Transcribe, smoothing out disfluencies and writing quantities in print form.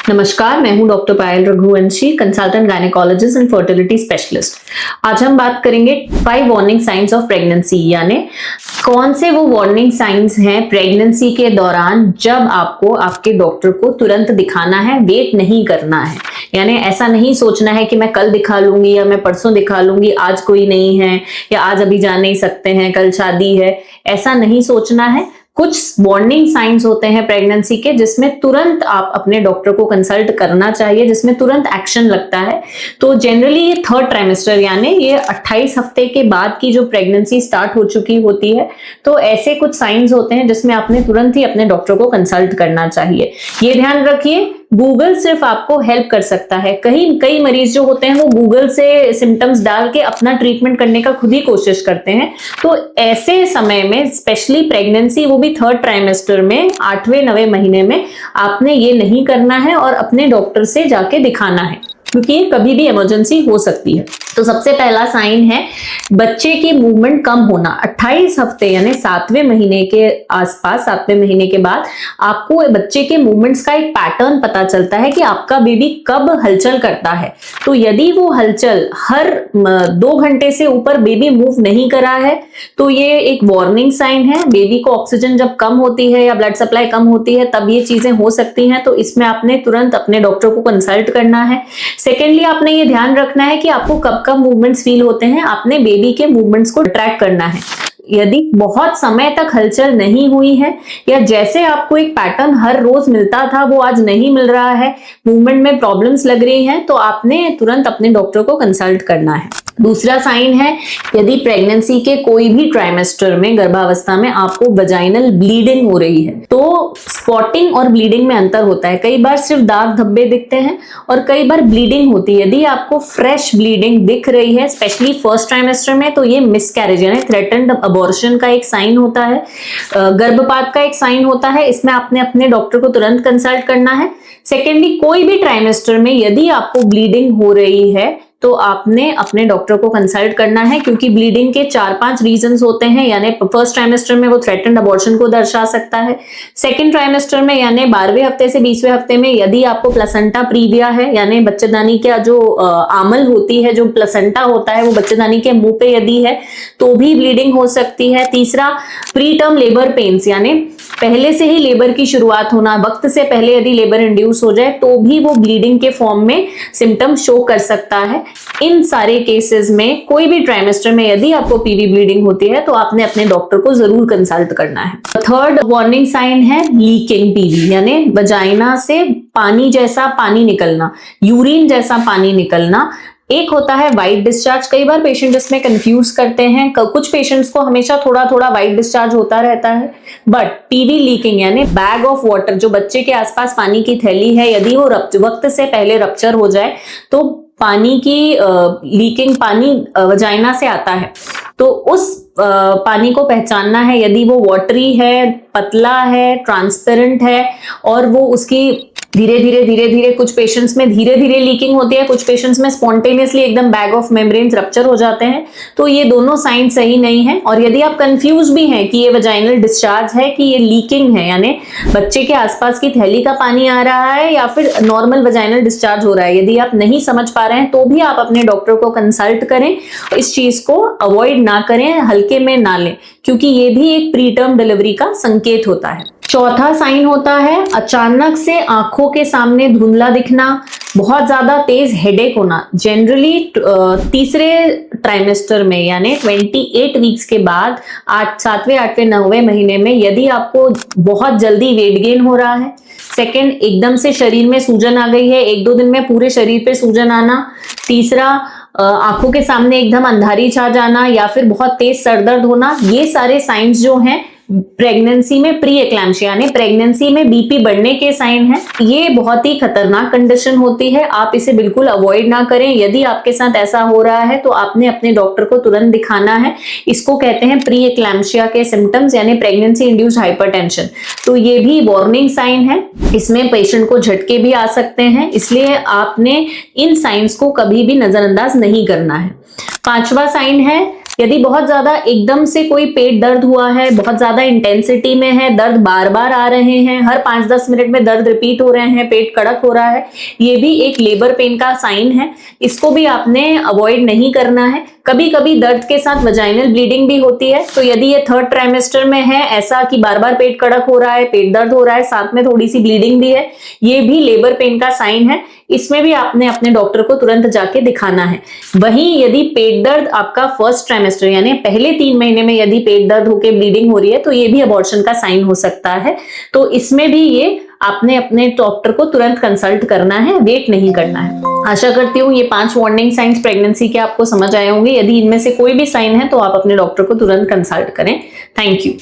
नमस्कार, मैं हूं doctor Payal Raghuvanshi, consultant gynaecologist and fertility specialist. आज हम बात करेंगे 5 वार्निंग साइंस ऑफ प्रेगनेंसी, यानी कौन से वो वार्निंग साइंस हैं प्रेगनेंसी के दौरान जब आपको आपके डॉक्टर को तुरंत दिखाना है, वेट नहीं करना है। यानी ऐसा नहीं सोचना है कि मैं कल दिखा लूंगी या मैं परसों दिखा लूंगी, आज कोई नहीं है या आज अभी जा नहीं सकते हैं, कल शादी है, ऐसा नहीं सोचना है। कुछ वार्निंग साइंस होते हैं प्रेगनेंसी के जिसमें तुरंत आप अपने डॉक्टर को कंसल्ट करना चाहिए, जिसमें तुरंत एक्शन लगता है। तो जनरली ये 3rd ट्राइमेस्टर यानी ये 28 हफ्ते के बाद की जो प्रेगनेंसी स्टार्ट हो चुकी होती है, तो ऐसे कुछ साइंस होते हैं जिसमें आपने तुरंत ही अपने डॉक्टर को कंसल्ट करना चाहिए। ये ध्यान रखिए, गूगल सिर्फ आपको हेल्प कर सकता है। कई मरीज जो होते हैं वो गूगल से सिम्टम्स डाल के अपना ट्रीटमेंट करने का खुद ही कोशिश करते हैं। तो ऐसे समय में स्पेशली प्रेगनेंसी, वो भी 3rd ट्राइमेस्टर में 8वें 9वें महीने में, आपने ये नहीं करना है और अपने डॉक्टर से जाके दिखाना है, क्योंकि ये कभी भी इमरजेंसी हो सकती है। तो सबसे पहला साइन है बच्चे की मूवमेंट कम होना। 28 हफ्ते यानी 7वें महीने के आसपास, 7वें महीने के बाद आपको बच्चे के मूवमेंट्स का एक पैटर्न पता चलता है कि आपका बेबी कब हलचल करता है। तो यदि वो हलचल हर 2 घंटे से ऊपर बेबी मूव नहीं करा है तो ये एक वार्निंग साइन है। बेबी को ऑक्सीजन जब कम होती है या ब्लड सप्लाई कम होती है तब ये चीजें हो सकती हैं। तो इसमें आपने तुरंत अपने डॉक्टर को कंसल्ट करना है। सेकेंडली, आपने ये ध्यान रखना है कि आपको कब कब मूवमेंट्स फील होते हैं, आपने बेबी के मूवमेंट्स को ट्रैक करना है। यदि बहुत समय तक हलचल नहीं हुई है या जैसे आपको एक पैटर्न हर रोज मिलता था वो आज नहीं मिल रहा है, मूवमेंट में प्रॉब्लम्स लग रही हैं, तो आपने तुरंत अपने डॉक्टर को कंसल्ट करना है। दूसरा साइन है यदि प्रेगनेंसी के कोई भी ट्राइमेस्टर में, गर्भावस्था में आपको वजाइनल ब्लीडिंग हो रही है। तो स्पॉटिंग और ब्लीडिंग में अंतर होता है। कई बार सिर्फ दाग धब्बे दिखते हैं और कई बार ब्लीडिंग होती है। यदि आपको फ्रेश ब्लीडिंग दिख रही है स्पेशली 1st ट्राइमेस्टर में, तो ये मिसकैरेज यानी थ्रेटन्ड अबॉर्शन का एक साइन होता है, गर्भपात का एक साइन होता है। इसमें आपने अपने डॉक्टर को तुरंत कंसल्ट करना है। सेकेंडली, कोई भी ट्राइमेस्टर में यदि आपको ब्लीडिंग हो रही है तो आपने अपने डॉक्टर को कंसल्ट करना है, क्योंकि ब्लीडिंग के 4-5 रीजंस होते हैं। यानी 1st ट्राइमेस्टर में वो थ्रेटन्ड अबॉर्शन को दर्शा सकता है। 2nd ट्राइमेस्टर में यानी 12वें हफ्ते से 20वें हफ्ते में यदि आपको प्लेसेंटा प्रीविया है, यानी बच्चेदानी का जो आमल होती है, जो प्लेसेंटा होता है, वो बच्चेदानी के मुंह पे यदि है तो भी ब्लीडिंग हो सकती है। तीसरा, प्री टर्म लेबर पेन्स, यानी पहले से ही लेबर की शुरुआत होना, वक्त से पहले यदि लेबर इंड्यूस हो जाए तो भी वो ब्लीडिंग के फॉर्म में सिम्टम शो कर सकता है। इन सारे केसेस में कोई भी ट्राइमेस्टर में यदि आपको पीवी ब्लीडिंग होती है तो आपने अपने डॉक्टर को जरूर कंसल्ट करना है। 3rd वार्निंग साइन है लीकिंग पीवी, यानी वजाइना से पानी जैसा पानी निकलना, यूरिन जैसा पानी निकलना। एक होता है व्हाइट डिस्चार्ज, कई बार पेशेंट इसमें कंफ्यूज करते हैं। कुछ पेशेंट्स को हमेशा थोड़ा थोड़ा व्हाइट डिस्चार्ज होता रहता है, बट पीवी लीकिंग यानी बैग ऑफ वाटर, जो बच्चे के आसपास पानी की थैली है, यदि वो वक्त से पहले रप्चर हो जाए तो पानी की लीकिंग, पानी वजाइना से आता है, तो उस पानी को पहचानना है। यदि वो वाटरी है, पतला है, ट्रांसपेरेंट है और वो उसकी धीरे धीरे कुछ पेशेंट्स में धीरे धीरे लीकिंग होती है, कुछ पेशेंट्स में स्पॉन्टेनियसली एकदम बैग ऑफ मेम्ब्रेन्स रप्चर हो जाते हैं, तो ये दोनों साइन सही नहीं है। और यदि आप कंफ्यूज भी हैं कि ये वजाइनल डिस्चार्ज है कि ये लीकिंग है, यानी बच्चे के आसपास की थैली का पानी आ रहा है या फिर नॉर्मल वजाइनल डिस्चार्ज हो रहा है, यदि आप नहीं समझ पा रहे हैं तो भी आप अपने डॉक्टर को कंसल्ट करें। इस चीज को अवॉइड ना करें, हल्के में ना लें, क्योंकि ये भी एक प्री टर्म डिलीवरी का संकेत होता है। चौथा साइन होता है अचानक से आंखों के सामने धुंधला दिखना, बहुत ज्यादा तेज हेडेक होना। जनरली 3रे ट्राइमेस्टर में यानी 28 वीक्स के बाद 7वें 8वें 9वें महीने में यदि आपको बहुत जल्दी वेट गेन हो रहा है, सेकंड, एकदम से शरीर में सूजन आ गई है, 1-2 दिन में पूरे शरीर पे सूजन आना, तीसरा, आंखों के सामने एकदम अंधारी छा जाना या फिर बहुत तेज सरदर्द होना, ये सारे साइंस जो हैं प्रेगनेंसी में प्री एक्लैम्सिया यानी प्रेगनेंसी में बीपी बढ़ने के साइन है। ये बहुत ही खतरनाक कंडीशन होती है, आप इसे बिल्कुल अवॉइड ना करें। यदि आपके साथ ऐसा हो रहा है तो आपने अपने डॉक्टर को तुरंत दिखाना है। इसको कहते हैं प्री एक्लैम्सिया के सिम्टम्स यानी प्रेगनेंसी इंड्यूस्ड हाइपरटेंशन। तो ये भी वार्निंग साइन है, इसमें पेशेंट को झटके भी आ सकते हैं, इसलिए आपने इन साइंस को कभी भी नजरअंदाज नहीं करना है। 5वां साइन है यदि बहुत ज्यादा एकदम से कोई पेट दर्द हुआ है, बहुत ज्यादा इंटेंसिटी में है, दर्द बार बार आ रहे हैं, हर 5-10 मिनट में दर्द रिपीट हो रहे हैं, पेट कड़क हो रहा है, ये भी एक लेबर पेन का साइन है। इसको भी आपने अवॉइड नहीं करना है। कभी कभी दर्द के साथ वजाइनल ब्लीडिंग भी होती है, तो यदि ये 3rd ट्राइमेस्टर में है, ऐसा कि बार बार पेट कड़क हो रहा है, पेट दर्द हो रहा है, साथ में थोड़ी सी ब्लीडिंग भी है, ये भी लेबर पेन का साइन है। इसमें भी आपने अपने डॉक्टर को तुरंत जाके दिखाना है। वहीं यदि पेट दर्द आपका 1st ट्राइमेस्टर यानी पहले 3 महीने में यदि पेट दर्द होकर ब्लीडिंग हो रही है, तो ये भी अबॉर्शन का साइन हो सकता है। तो इसमें भी ये आपने अपने डॉक्टर को तुरंत कंसल्ट करना है, वेट नहीं करना है। आशा करती हूँ ये 5 वार्निंग साइंस प्रेगनेंसी के आपको समझ आए होंगे। यदि इनमें से कोई भी साइन है तो आप अपने डॉक्टर को तुरंत कंसल्ट करें। Thank you.